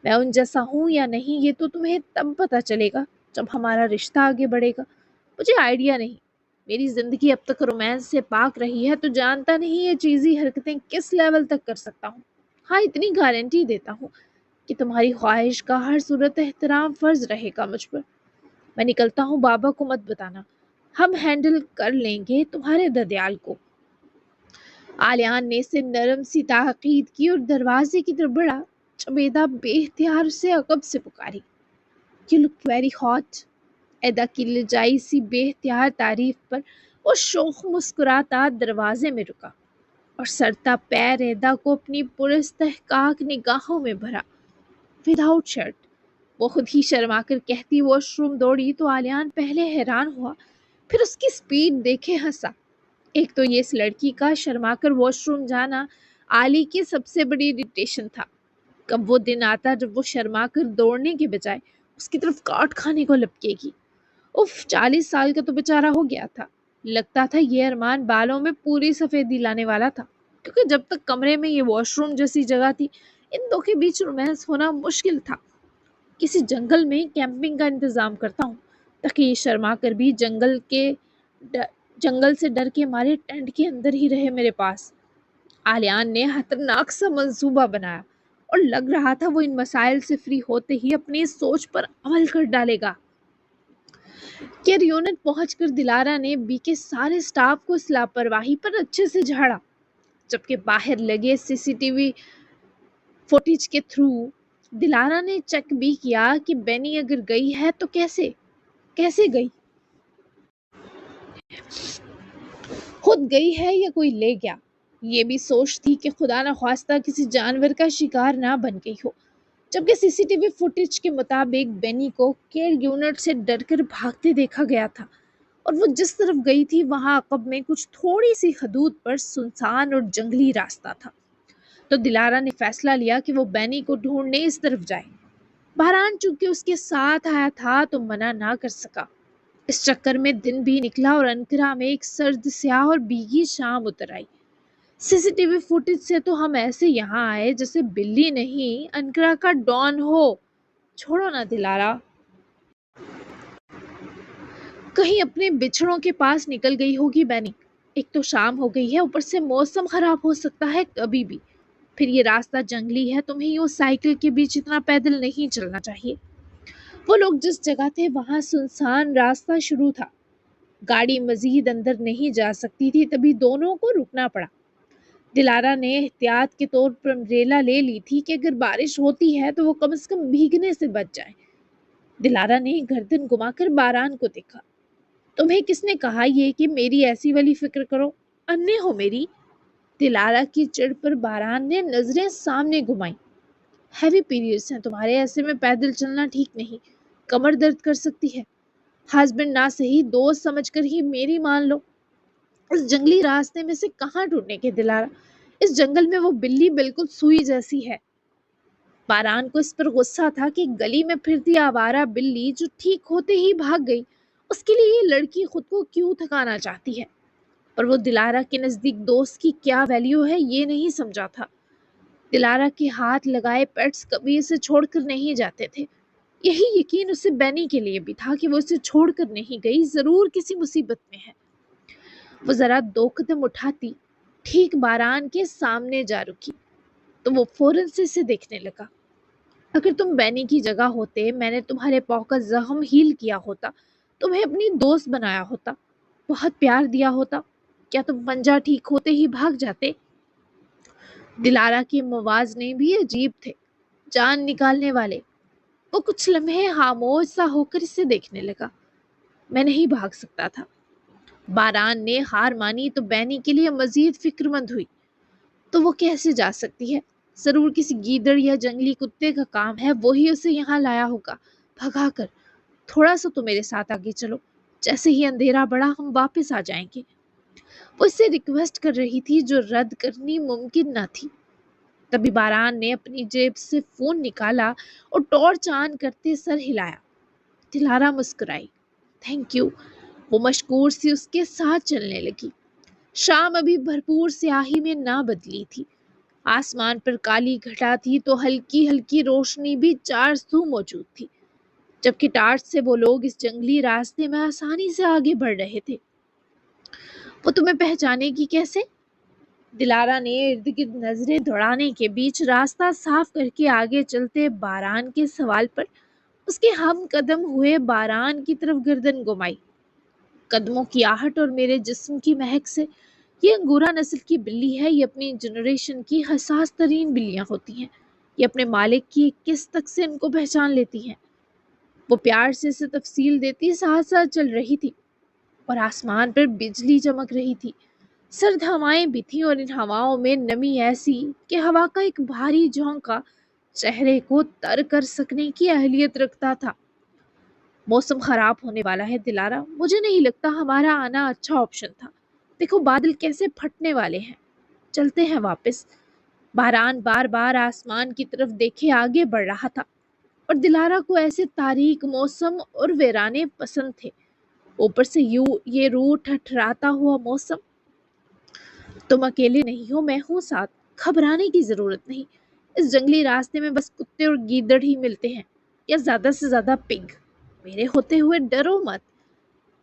میں ان جیسا ہوں یا نہیں یہ تو تمہیں تب پتہ چلے گا جب ہمارا رشتہ آگے بڑھے گا۔ مجھے آئیڈیا نہیں، میری زندگی اب تک رومانس سے پاک رہی ہے، تو جانتا نہیں یہ چیزی حرکتیں کس لیول تک کر سکتا ہوں۔ ہاں، اتنی گارنٹی دیتا ہوں کہ تمہاری خواہش کا ہر صورت احترام فرض رہے گا مجھ پر۔ میں نکلتا ہوں، بابا کو مت بتانا، ہم ہینڈل کر لیں گے تمہارے ددیال کو۔ آلیان نے اسے نرم سی تاکید کی اور دروازے کی طرف بڑھا جب ایدا بے اختیار اسے عقب سے پکاری۔ You look very hot۔ ایدا کی لجائی سی بے اختیار تعریف پر وہ شوخ مسکراتا دروازے میں رکا اور سرتا پیر ایدا کو اپنی پراستحقاق نگاہوں میں بھرا۔ Without shirt. وہ خود ہی شرما کر کہتی واش روم دوڑی تو آلیان پہلے حیران ہوا، پھر اس کی سپیڈ دیکھے ہنسا۔ ایک تو یہ اس لڑکی کا شرما کر واش روم جانا آلی کی سب سے بڑی اریٹیشن تھا۔ کب وہ دن آتا جب وہ شرما کر دوڑنے کے بجائے اس کی طرف کاٹ کھانے کو لپکے گی۔ 40 سال کا تو بیچارہ ہو گیا تھا۔ لگتا تھا یہ ارمان بالوں میں پوری سفیدی لانے والا تھا، کیونکہ جب تک کمرے میں یہ واش روم جیسی جگہ تھی ان دو کے بیچ رومانس ہونا مشکل تھا۔ کسی جنگل میں کیمپنگ کا انتظام کرتا ہوں تاکہ یہ شرما کر بھی جنگل سے ڈر کے مارے ٹینٹ کے اندر ہی رہے میرے پاس۔ آلیان نے خطرناک سا منصوبہ بنایا اور لگ رہا تھا وہ ان مسائل سے فری ہوتے ہی اپنی سوچ پر عمل کر ڈالے گا۔ کیئر یونٹ پہنچ کر دلارا نے بی کے سارے سٹاف کو اس لاپرواہی پر اچھے سے جھاڑا، جبکہ باہر لگے CCTV فوٹیج کے تھرو دلارا نے چیک بھی کیا کہ بینی اگر گئی ہے تو کیسے گئی، خود گئی ہے یا کوئی لے گیا۔ یہ بھی سوچ تھی کہ خدا نخواستہ کسی جانور کا شکار نہ بن گئی ہو، جبکہ CCTV فوٹیج کے مطابق بینی کو کیئر یونٹ سے ڈر کر بھاگتے دیکھا گیا تھا اور وہ جس طرف گئی تھی وہاں عقب میں کچھ تھوڑی سی حدود پر سنسان اور جنگلی راستہ تھا۔ تو دلارا نے فیصلہ لیا کہ وہ بینی کو ڈھونڈنے اس طرف جائے۔ بہرحال چونکہ اس کے ساتھ آیا تھا تو منع نہ کر سکا۔ اس چکر میں دن بھی نکلا اور انکرا میں ایک سرد سیاہ اور بھیگی شام اتر آئی۔ سی سی ٹی وی فوٹیج سے تو ہم ایسے یہاں آئے جیسے بلی نہیں انکرا کا ڈان ہو۔ چھوڑو نا دلارا، کہیں اپنے بچھڑوں کے پاس نکل گئی ہوگی بینی۔ ایک تو شام ہو گئی ہے، اوپر سے موسم خراب ہو سکتا ہے کبھی بھی۔ پھر یہ راستہ جنگلی ہے، تمہیں یوں سائیکل کے بیچ اتنا پیدل نہیں چلنا چاہیے۔ وہ لوگ جس جگہ تھے وہاں سنسان راستہ شروع تھا، گاڑی مزید اندر نہیں جا سکتی تھی، تبھی دونوں کو رکنا پڑا۔ دلارا نے احتیاط کے طور پر امبریلا لے لی تھی کہ اگر بارش ہوتی ہے تو وہ کم از کم بھیگنے سے بچ جائے۔ دلارا نے گردن گھما کر باران کو دیکھا۔ تمہیں کس نے کہا یہ کہ میری ایسی والی فکر کرو؟ انے ہو میری؟ دلارا کی چڑ پر باران نے نظریں سامنے گھمائیں۔ ہیوی پیریڈز ہیں تمہارے، ایسے میں پیدل چلنا ٹھیک نہیں، کمر درد کر سکتی ہے۔ ہسبینڈ نہ صحیح دوست سمجھ کر ہی میری مان لو۔ اس جنگلی راستے میں سے کہاں ڈھونڈنے کے دلارا؟ اس جنگل میں وہ بلی بالکل سوئی جیسی ہے۔ باران کو اس پر غصہ تھا کہ گلی میں پھرتی آوارہ بلی جو ٹھیک ہوتے ہی بھاگ گئی، اس کے لیے یہ لڑکی خود کو کیوں تھکانا چاہتی ہے؟ پر وہ دلارا کے نزدیک دوست کی کیا ویلیو ہے یہ نہیں سمجھا تھا۔ دلارا کے ہاتھ لگائے پیٹس کبھی اسے چھوڑ کر نہیں جاتے تھے۔ یہی یقین اسے بینی کے لیے بھی تھا کہ وہ اسے چھوڑ کر نہیں گئی، ضرور کسی مصیبت میں ہے۔ وہ ذرا دو قدم اٹھاتی ٹھیک باران کے سامنے جا رکی تو وہ فوراً سے اسے دیکھنے لگا۔ اگر تم بینی کی جگہ ہوتے، میں نے تمہارے پاؤں کا زخم ہیل کیا ہوتا، تمہیں اپنی دوست بنایا ہوتا، بہت پیار دیا ہوتا، کیا تم پنجہ ٹھیک ہوتے ہی بھاگ جاتے؟ دلارا کے موازنے بھی عجیب تھے، جان نکالنے والے۔ وہ کچھ لمحے خاموش سا ہو کر اسے دیکھنے لگا۔ میں نہیں بھاگ سکتا تھا۔ باران نے ہار مانی تو بینی کے لیے مزید فکر مند ہوئی۔ تو وہ کیسے جا سکتی ہے؟ ضرور کسی گیدڑ یا جنگلی کتے کا کام ہے، وہی اسے یہاں لایا ہوگا بھگا کر۔ تھوڑا سا تو میرے ساتھ آگے چلو، جیسے ہی اندھیرا بڑھا ہم واپس آ جائیں گے۔ وہ اس سے ریکویسٹ کر رہی تھی جو رد کرنی ممکن نہ تھی۔ تبھی باران نے اپنی جیب سے فون نکالا اور ٹارچ آن کرتے سر ہلایا۔ دلارا مسکرائی۔ Thank you. وہ مشکور سی اس کے ساتھ چلنے لگی۔ شام ابھی بھرپور سیاہی میں نہ بدلی تھی۔ آسمان پر کالی گھٹا تھی تو ہلکی ہلکی روشنی بھی چار سو موجود تھی، جبکہ ٹارچ سے وہ لوگ اس جنگلی راستے میں آسانی سے آگے بڑھ رہے تھے۔ وہ تمہیں پہچانے گی کیسے؟ دلارا نے ارد گرد نظریں دوڑانے کے بیچ راستہ صاف کر کے آگے چلتے باران کے سوال پر اس کے ہم قدم ہوئے باران کی طرف گردن گھمائی۔ قدموں کی آہٹ اور میرے جسم کی مہک سے، یہ انگورا نسل کی بلی ہے، یہ اپنی جنریشن کی حساس ترین بلیاں ہوتی ہیں، یہ اپنے مالک کی کس تک سے ان کو پہچان لیتی ہیں۔ وہ پیار سے اسے تفصیل دیتی ساتھ ساتھ چل رہی تھی، اور آسمان پر بجلی چمک رہی تھی، سرد ہوائیں بھی تھیں، اور ان ہواؤں میں نمی ایسی کہ ہوا کا ایک بھاری جھونکا چہرے کو تر کر سکنے کی اہلیت رکھتا تھا۔ موسم خراب ہونے والا ہے دلارا، مجھے نہیں لگتا ہمارا آنا اچھا آپشن تھا۔ دیکھو بادل کیسے پھٹنے والے ہیں، چلتے ہیں واپس۔ باران بار بار آسمان کی طرف دیکھے آگے بڑھ رہا تھا، اور دلارا کو ایسے تاریک موسم اور ویرانے پسند تھے، اوپر سے یہ روح ٹھٹھراتا ہوا موسم۔ تم اکیلے نہیں ہو، میں ہوں ساتھ، گھبرانے کی ضرورت نہیں۔ اس جنگلی راستے میں بس کتے اور گیدڑ ہی ملتے ہیں، یا زیادہ سے زیادہ پگ۔ میرے ہوتے ہوئے ڈرو مت۔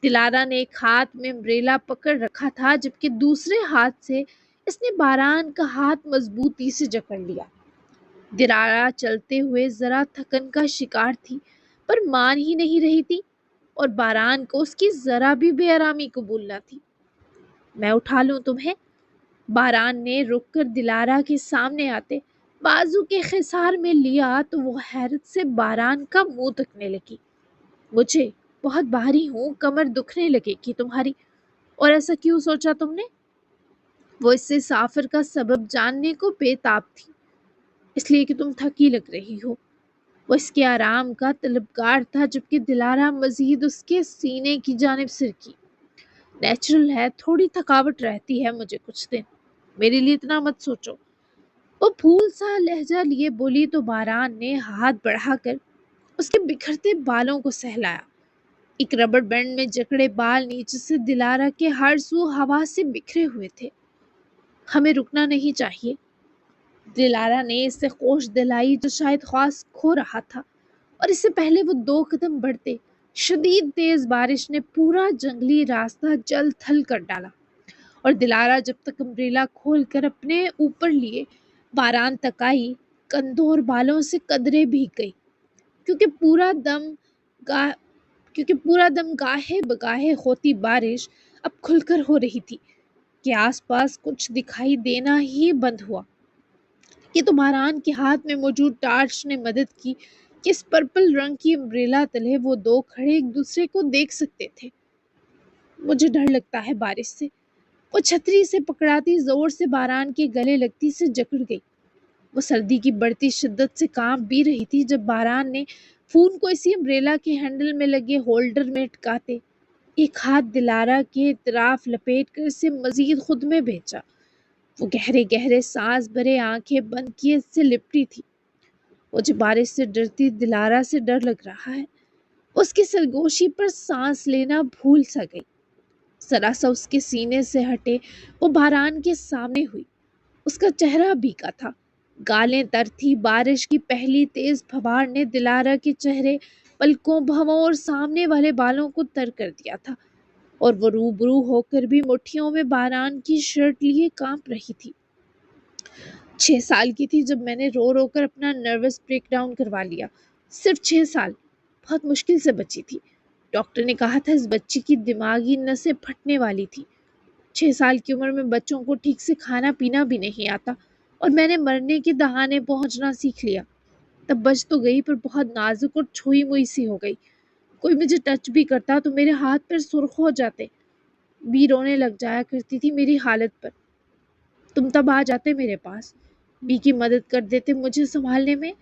دلارا نے ایک ہاتھ میں امبریلا پکڑ رکھا تھا، جبکہ دوسرے ہاتھ سے اس نے باران کا ہاتھ مضبوطی سے جکڑ لیا۔ دلارا چلتے ہوئے ذرا تھکن کا شکار تھی، پر مان ہی نہیں رہی تھی، اور باران کو اس کی ذرا بھی بے آرامی قبول نہ تھی۔ میں اٹھا لوں تمہیں؟ باران نے رک کر دلارا کے سامنے آتے بازو کے خسار میں لیا تو وہ حیرت سے باران کا منہ تکنے لگی۔ مجھے بہت بھاری ہوں، کمر دکھنے لگے گی تمہاری۔ اور ایسا کیوں سوچا تم نے؟ وہ اس سے سافر کا سبب جاننے کو بے تاب تھی۔ اس لیے کہ تم تھکی لگ رہی ہو۔ وہ اس کے آرام کا طلبگار تھا، جبکہ دلارا مزید اس کے سینے کی جانب سرکی۔ نیچرل ہے، تھوڑی تھکاوٹ رہتی ہے مجھے کچھ دن، میرے لیے اتنا مت سوچو۔ وہ پھول سا لہجہ لیے بولی تو باران نے ہاتھ بڑھا کر اس کے بکھرتے بالوں کو سہلایا۔ ایک ربڑ بینڈ میں جکڑے بال نیچے سے دلارا کے ہر سو ہوا سے بکھرے ہوئے تھے۔ ہمیں رکنا نہیں چاہیے، دلارا نے اس سے خوش دلائی جو شاید خواص کھو رہا تھا، اور اس سے پہلے وہ 2 قدم بڑھتے شدید تیز بارش نے پورا جنگلی راستہ جل تھل کر ڈالا، اور دلارا جب تک امبریلا کھول کر اپنے اوپر لیے باران تک آئی، کندھوں اور بالوں سے قدرے بھیگ گئی، کیونکہ گا پورا دم گاہے بگاہے ہوتی بارش اب کھل کر ہو رہی تھی کہ آس پاس کچھ دکھائی دینا ہی بند ہوا۔ یہ تو باران کے ہاتھ میں موجود ٹارچ نے مدد کی کہ اس پرپل رنگ کی امبریلا تلے وہ 2 کھڑے ایک دوسرے کو دیکھ سکتے تھے۔ مجھے ڈر لگتا ہے بارش سے، وہ چھتری سے پکڑاتی زور سے باران کے گلے لگتی سے جکڑ گئی۔ وہ سردی کی بڑھتی شدت سے کانپ بھی رہی تھی جب باران نے فون کو اسی امبریلا کے ہینڈل میں لگے ہولڈر میں اٹکاتے ایک ہاتھ دلارا کے اطراف لپیٹ کر اسے مزید خود میں بھیجا۔ وہ گہرے گہرے سانس بھرے آنکھیں بند کیے اس سے لپٹی تھی۔ مجھے بارش سے ڈرتی دلارا سے ڈر لگ رہا ہے۔ اس کی سرگوشی پر سانس لینا بھول سا گئی، ذرا سا اس کے سینے سے ہٹے وہ باران کے سامنے ہوئی۔ اس کا چہرہ بھیگا تھا، گالیں تر تھی، بارش کی پہلی تیز پھوار نے دلارا کے چہرے، پلکوں، بھووں اور سامنے والے بالوں کو تر کر دیا تھا، اور وہ روبرو ہو کر بھی مٹھیوں میں باران کی شرٹ لیے کانپ رہی تھی۔ 6 سال کی تھی جب میں نے رو رو کر اپنا نروس بریک ڈاؤن کروا لیا، صرف 6 سال، بہت مشکل سے بچی تھی۔ ڈاکٹر نے کہا تھا اس بچی کی دماغی نسیں پھٹنے والی تھی۔ 6 سال کی عمر میں بچوں کو ٹھیک سے کھانا پینا بھی نہیں آتا، اور میں نے مرنے کے دہانے پہنچنا سیکھ لیا۔ تب بچ تو گئی پر بہت نازک اور چھوئی موئی سی ہو گئی، کوئی مجھے ٹچ بھی کرتا تو میرے ہاتھ پیر سرخ ہو جاتے۔ بی رونے لگ جایا کرتی تھی میری حالت پر، تم تب آ جاتے میرے پاس، بی کی مدد کر دیتے مجھے سنبھالنے میں۔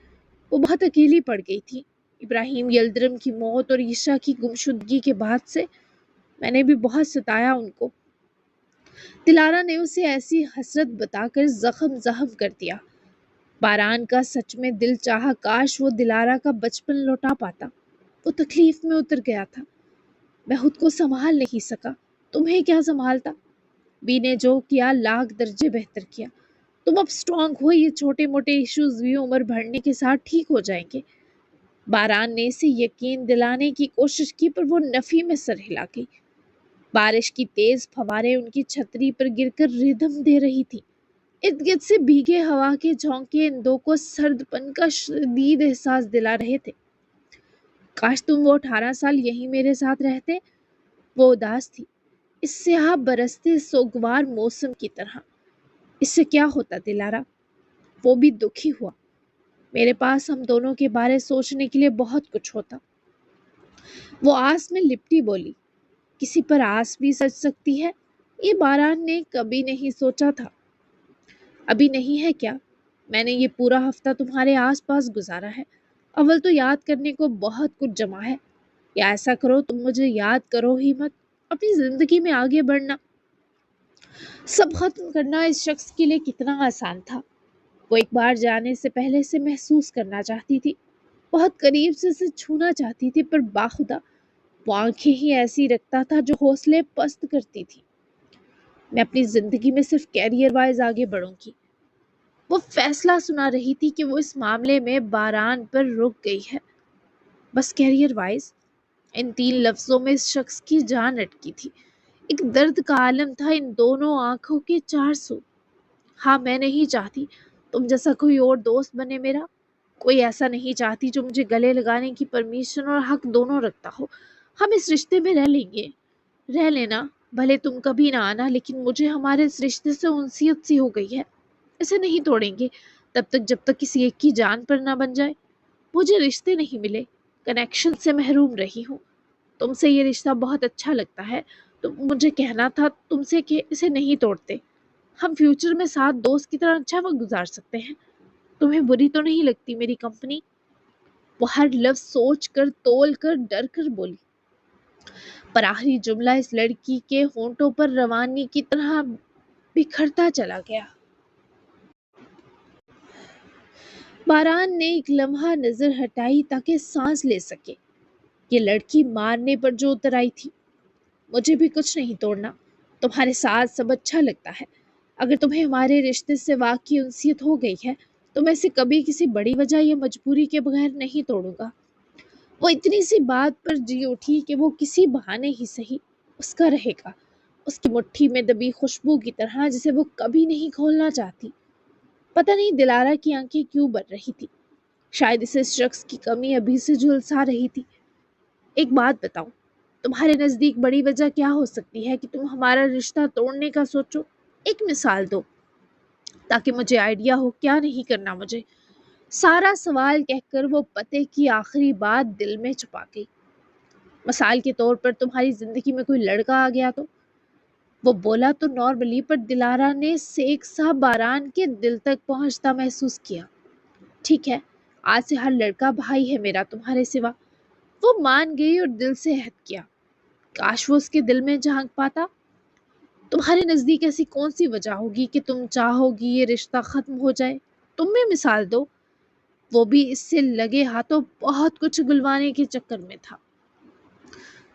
وہ بہت اکیلی پڑ گئی تھی، ابراہیم یلدرم کی موت اور عیشا کی گمشدگی کے بعد سے میں نے بھی بہت ستایا ان کو۔ دلارا نے اسے ایسی حسرت بتا کر زخم زخم کر دیا۔ باران کا سچ میں دل چاہا کاش وہ دلارا کا بچپن لوٹا پاتا۔ وہ تکلیف میں اتر گیا تھا، میں خود کو سنبھال نہیں سکا، تمہیں کیا سنبھالتا؟ بی نے جو کیا لاکھ درجے بہتر کیا، تم اب سٹرونگ ہو، یہ چھوٹے موٹے ایشوز بھی عمر بڑھنے کے ساتھ ٹھیک ہو جائیں گے۔ باران نے اسے یقین دلانے کی کوشش کی پر وہ نفی میں سر ہلا گئی۔ بارش کی تیز پھواریں ان کی چھتری پر گر کر ردم دے رہی تھی، ارد گرد سے بھیگے ہوا کے جھونکے ان دو کو سرد پن کا شدید احساس دلا رہے تھے۔ کاش تم وہ 18 سال یہیں میرے ساتھ رہتے۔ وہ اداس تھی، اس سیاہ برستے سوگوار موسم کی طرح۔ اس سے کیا ہوتا دلارا؟ وہ بھی دکھی ہوا، میرے پاس ہم دونوں کے بارے سوچنے کے لیے بہت کچھ ہوتا۔ وہ آس میں لپٹی بولی، کسی پر آس بھی سچ سکتی ہے، یہ باران نے کبھی نہیں سوچا تھا۔ ابھی نہیں ہے کیا؟ میں نے یہ پورا ہفتہ تمہارے آس پاس گزارا ہے، اول تو یاد کرنے کو بہت کچھ جمع ہے، یا ایسا کرو تم مجھے یاد کرو ہی مت، اپنی زندگی میں آگے بڑھنا، سب ختم کرنا اس شخص کے لیے کتنا آسان تھا۔ وہ ایک بار جانے سے پہلے سے محسوس کرنا چاہتی تھی، بہت قریب سے اسے چھونا چاہتی تھی، پر باخدا وہ آنکھیں ہی ایسی رکھتا تھا جو حوصلے پست کرتی تھی۔ میں اپنی زندگی میں صرف کیریئر وائز آگے بڑھوں گی، وہ فیصلہ سنا رہی تھی کہ وہ اس معاملے میں باران پر رک گئی ہے۔ بس کیریئر وائز، ان 3 لفظوں میں اس شخص کی جان اٹکی تھی، ایک درد کا عالم تھا ان دونوں آنکھوں کے 4 سو۔ ہاں، میں نہیں چاہتی تم جیسا کوئی اور دوست بنے میرا، کوئی ایسا نہیں چاہتی جو مجھے گلے لگانے کی پرمیشن اور حق دونوں رکھتا ہو۔ ہم اس رشتے میں رہ لیں گے، رہ لینا، بھلے تم کبھی نہ آنا، لیکن مجھے ہمارے اس رشتے سے انسیت سی ہو گئی ہے، اسے نہیں توڑیں گے تب تک جب تک کسی ایک کی جان پر نہ بن جائے۔ مجھے رشتے نہیں ملے، کنیکشن سے محروم رہی ہوں، تم سے یہ رشتہ بہت اچھا لگتا ہے، تو مجھے کہنا تھا تم سے کہ اسے نہیں توڑتے، ہم فیوچر میں ساتھ دوست کی طرح اچھا وقت گزار سکتے ہیں۔ تمہیں بری تو نہیں لگتی میری کمپنی؟ وہ ہر لفظ سوچ کر، تول کر، ڈر کر بولی۔ پر آخری جملہ اس لڑکی کے ہونٹوں پر روانی کی طرح بکھرتا چلا گیا۔ باران نے ایک لمحہ نظر ہٹائی تاکہ سانس لے سکے۔ یہ لڑکی مارنے پر جو اتر آئی تھی۔ مجھے بھی کچھ نہیں توڑنا، تمہارے ساتھ سب اچھا لگتا ہے۔ اگر تمہیں ہمارے رشتے سے واقعی انسیت ہو گئی ہے تو میں اسے کبھی کسی بڑی وجہ یا مجبوری کے بغیر نہیں توڑوں گا۔ وہ اتنی سی بات پر جی اٹھی کہ وہ کسی بہانے ہی صحیح اس کا رہے گا، اس کی مٹھی میں دبی خوشبو کی طرح جسے وہ کبھی نہیں کھولنا چاہتی۔ پتہ نہیں دلارا کی آنکھیں کیوں بر رہی تھی، شاید اسے اس شخص کی کمی ابھی سے جھلسا رہی تھی۔ ایک بات بتاؤ، تمہارے نزدیک بڑی وجہ کیا ہو سکتی ہے کہ تم ہمارا رشتہ توڑنے کا سوچو؟ ایک مثال دو تاکہ مجھے آئیڈیا ہو کیا نہیں کرنا مجھے۔ سارا سوال کہہ کر وہ پتے کی آخری بات دل میں چھپا گئی۔ مثال کے طور پر تمہاری زندگی میں کوئی لڑکا آ گیا تو؟ وہ بولا تو نارملی، پر دلارا نے سیک سا باران کے دل تک پہنچتا محسوس کیا۔ ٹھیک ہے، آج سے ہر لڑکا بھائی ہے میرا تمہارے سوا۔ وہ مان گئی اور دل سے عہد کیا۔ کاش وہ اس کے دل میں جھانک پاتا۔ تمہارے نزدیک ایسی کون سی وجہ ہوگی کہ تم چاہو گی یہ رشتہ ختم ہو جائے؟ تم بھی مثال دو۔ وہ بھی اس سے لگے ہاتھوں بہت کچھ گلوانے کے چکر میں تھا۔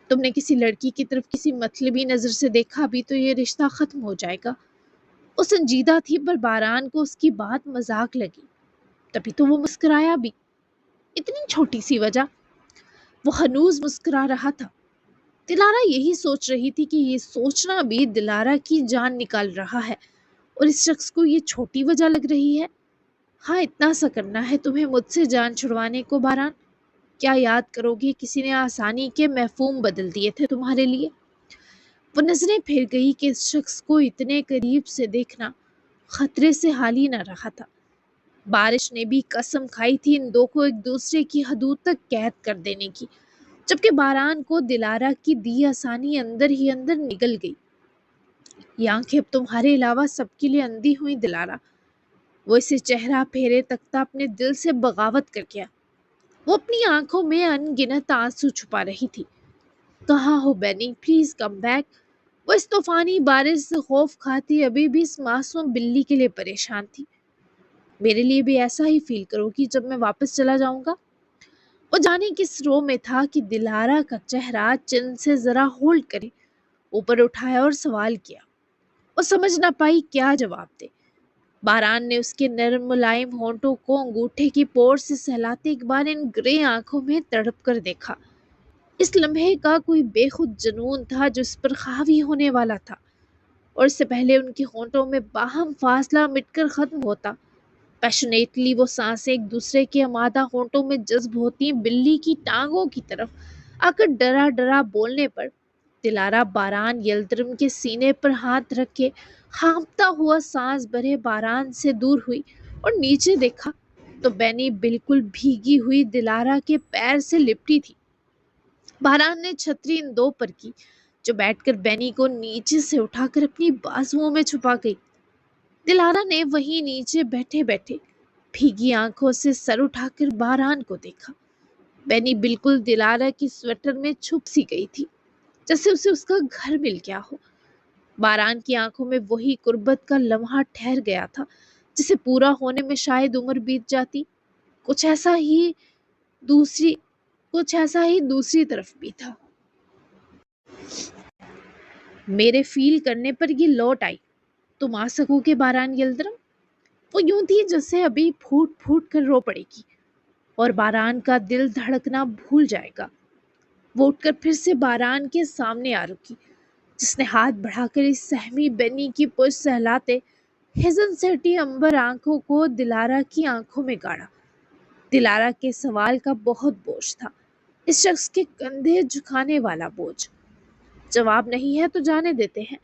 تم نے کسی لڑکی کی طرف کسی مطلبی نظر سے دیکھا بھی تو یہ رشتہ ختم ہو جائے گا۔ وہ سنجیدہ تھی پر باران کو اس کی بات مذاق لگی، تبھی تو وہ مسکرایا بھی۔ اتنی چھوٹی سی وجہ۔ وہ ہنوز مسکرا رہا تھا۔ دلارا یہی سوچ رہی تھی کہ یہ سوچنا بھی دلارا کی جان نکال رہا ہے، اور اس شخص کو یہ چھوٹی وجہ لگ رہی ہے۔ ہاں، اتنا سا کرنا ہے تمہیں مجھ سے جان چھڑوانے کو باران؟ کیا یاد کرو گے کسی نے آسانی کے مفہوم بدل دیے تھے تمہارے لیے؟ وہ نظریں پھر گئی کہ اس شخص کو اتنے قریب سے دیکھنا خطرے سے حالی نہ رہا تھا۔ بارش نے بھی قسم کھائی تھی ان دو کو ایک دوسرے کی حدود تک قید کر دینے کی، جبکہ باران کو دلارا کی دی آسانی اندر ہی اندر نگل گئی۔ یہ آنکھیں اب تمہارے علاوہ سب کے لیے اندھی ہوئی دلارا۔ وہ اسے چہرہ پھیرے تکتا اپنے دل سے بغاوت کر گیا۔ وہ اپنی آنکھوں میں ان گنت آنسو چھپا رہی تھی۔ کہاں ہو بینی؟ Please come back. وہ اس طوفانی بارش سے خوف کھاتی ابھی بھی اس معصوم بلی کے لیے پریشان تھی۔ میرے لیے بھی ایسا ہی فیل کرو گی جب میں واپس چلا جاؤں گا؟ وہ جانے کس رو میں تھا کہ دلارا کا چہرہ چن سے ذرا ہولڈ کرے اوپر اٹھایا اور سوال کیا۔ وہ سمجھ نہ پائی کیا جواب دے۔ باران نے اس کے نرم ملائم ہونٹوں کو انگوٹھے کی پور سے سہلاتے ایک بار ان گرے آنکھوں میں تڑپ کر دیکھا۔ اس لمحے کا کوئی بے خود جنون تھا جو اس پر حاوی ہونے والا تھا، اور اس سے پہلے ان کے ہونٹوں میں باہم فاصلہ مٹ کر ختم ہوتا، پیشنیٹلی وہ سانسیں ایک دوسرے کے آمادہ ہونٹوں میں جذب ہوتی بلی کی ٹانگوں کی طرف آ کر ڈرا ڈرا بولنے پر دلارا باران یلدرم کے سینے پر ہاتھ رکھ کے ہانپتا ہوا سانس بھرے باران سے دور ہوئی اور نیچے دیکھا تو بینی بالکل بھیگی ہوئی دلارا کے پیر سے لپٹی تھی۔ باران نے چھتری ان دو پر کی جو بیٹھ کر بینی کو نیچے سے اٹھا کر اپنی بازوؤں میں چھپا گئی۔ دلارا نے وہیں نیچے بیٹھے بیٹھے بھیگی آنکھوں سے سر اٹھا کر باران کو دیکھا۔ بینی بالکل دلارا کی سویٹر میں چھپ سی گئی تھی، جیسے اسے اس کا گھر مل گیا ہو۔ باران کی آنکھوں میں وہی قربت کا لمحہ ٹھہر گیا تھا جسے پورا ہونے میں شاید عمر بیت جاتی۔ کچھ ایسا ہی دوسری طرف بھی تھا۔ میرے فیل کرنے پر یہ لوٹ آئی۔ تم آ سکو گے باران یلدرم؟ وہ یوں تھی جیسے ابھی پھوٹ پھوٹ کر رو پڑے گی اور باران کا دل دھڑکنا بھول جائے گا۔ وہ اٹھ کر پھر سے باران کے سامنے آ رکی، جس نے ہاتھ بڑھا کر اس سہمی بینی کی پشت سہلاتے ہزن سے ہٹی امبر آنکھوں کو دلارا کی آنکھوں میں گاڑا۔ دلارا کے سوال کا بہت بوجھ تھا، اس شخص کے کندھے جھکانے والا بوجھ۔ جواب نہیں ہے تو جانے دیتے ہیں،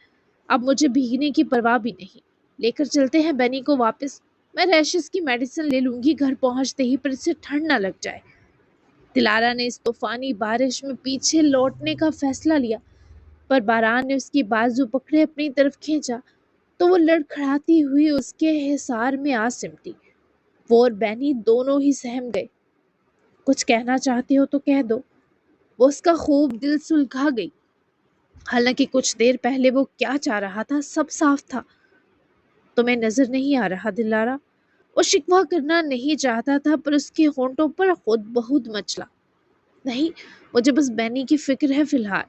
اب مجھے بھیگنے کی پرواہ بھی نہیں، لے کر چلتے ہیں بینی کو واپس۔ میں ریشز کی میڈیسن لے لوں گی گھر پہنچتے ہی، پر اسے ٹھنڈ نہ لگ جائے۔ دلارا نے اس طوفانی بارش میں پیچھے لوٹنے کا فیصلہ لیا، پر باران نے اس کی بازو پکڑے اپنی طرف کھینچا تو وہ لڑکھڑاتی ہوئی اس کے حصار میں آ سمٹی۔ وہ اور بینی دونوں ہی سہم گئے۔ کچھ کہنا چاہتے ہو تو کہہ دو۔ وہ اس کا خوب دل سلگھا گئی۔ حالانکہ کچھ دیر پہلے وہ کیا چاہ رہا تھا سب صاف تھا۔ تمہیں نظر نہیں آ رہا دلارا؟ وہ شکوہ کرنا نہیں چاہتا تھا پر اس کے ہونٹوں پر خود بہت مچلا۔ نہیں، مجھے بس بینی کی فکر ہے فی الحال۔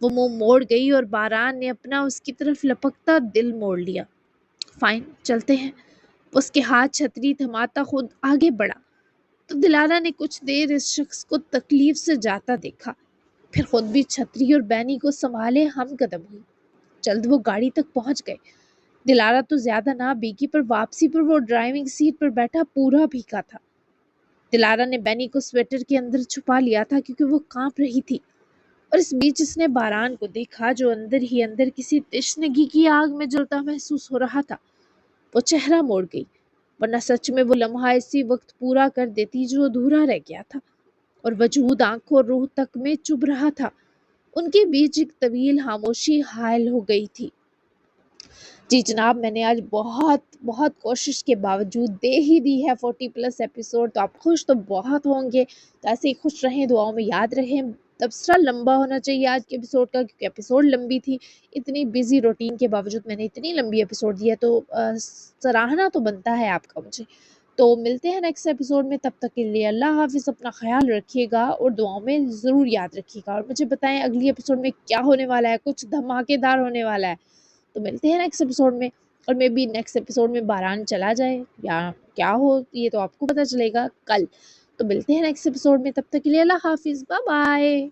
وہ منہ موڑ گئی اور باران نے اپنا اس کی طرف لپکتا دل موڑ لیا۔ فائن، چلتے ہیں۔ اس کے ہاتھ چھتری تھماتا خود آگے بڑھا تو دلارا نے کچھ دیر اس شخص کو تکلیف سے جاتا دیکھا، پھر خود بھی چھتری اور بینی کو سنبھالے ہم قدم ہوئی۔ جلد وہ گاڑی تک پہنچ گئے۔ دلارا تو زیادہ نہ بھیگی پر واپسی پر وہ ڈرائیونگ سیٹ پر بیٹھا پورا بھیگا تھا۔ دلارا نے بینی کو سویٹر کے اندر چھپا لیا تھا کیونکہ وہ کانپ رہی تھی، اور اس بیچ اس نے باران کو دیکھا جو اندر ہی اندر کسی تشنگی کی آگ میں جلتا محسوس ہو رہا تھا۔ وہ چہرہ موڑ گئی، ورنہ سچ میں وہ لمحہ اسی وقت پورا کر دیتی جو ادھورا رہ گیا تھا، اور وجود آنکھوں اور روح تک میں چبھ رہا تھا۔ ان کے بیچ ایک طویل خاموشی حائل ہو گئی تھی۔ جی جناب، میں نے آج بہت بہت کوشش کے باوجود دے ہی دی ہے 40+ ایپیسوڈ، تو آپ خوش تو بہت ہوں گے، تو ایسے ہی خوش رہیں، دعاؤں میں یاد رہیں۔ تبصرہ لمبا ہونا چاہیے آج کے ایپیسوڈ کا کیونکہ ایپیسوڈ لمبی تھی۔ اتنی بزی روٹین کے باوجود میں نے اتنی لمبی ایپیسوڈ دی ہے، تو سراہنا تو بنتا ہے آپ کا مجھے۔ تو ملتے ہیں نیکسٹ ایپیسوڈ میں، تب تک کے لیے اللہ حافظ، اپنا خیال رکھیے گا اور دعاؤں میں ضرور یاد رکھیے گا، اور مجھے بتائیں اگلی ایپیسوڈ میں کیا ہونے والا ہے، کچھ دھماکے دار ہونے والا ہے۔ تو ملتے ہیں نیکسٹ ایپیسوڈ میں، اور میں بھی نیکسٹ ایپیسوڈ میں باران چلا جائے یا کیا ہو یہ تو آپ کو پتہ چلے گا کل۔ تو ملتے ہیں نیکسٹ ایپیسوڈ میں، تب تک کے لیے اللہ حافظ، بائے بائے۔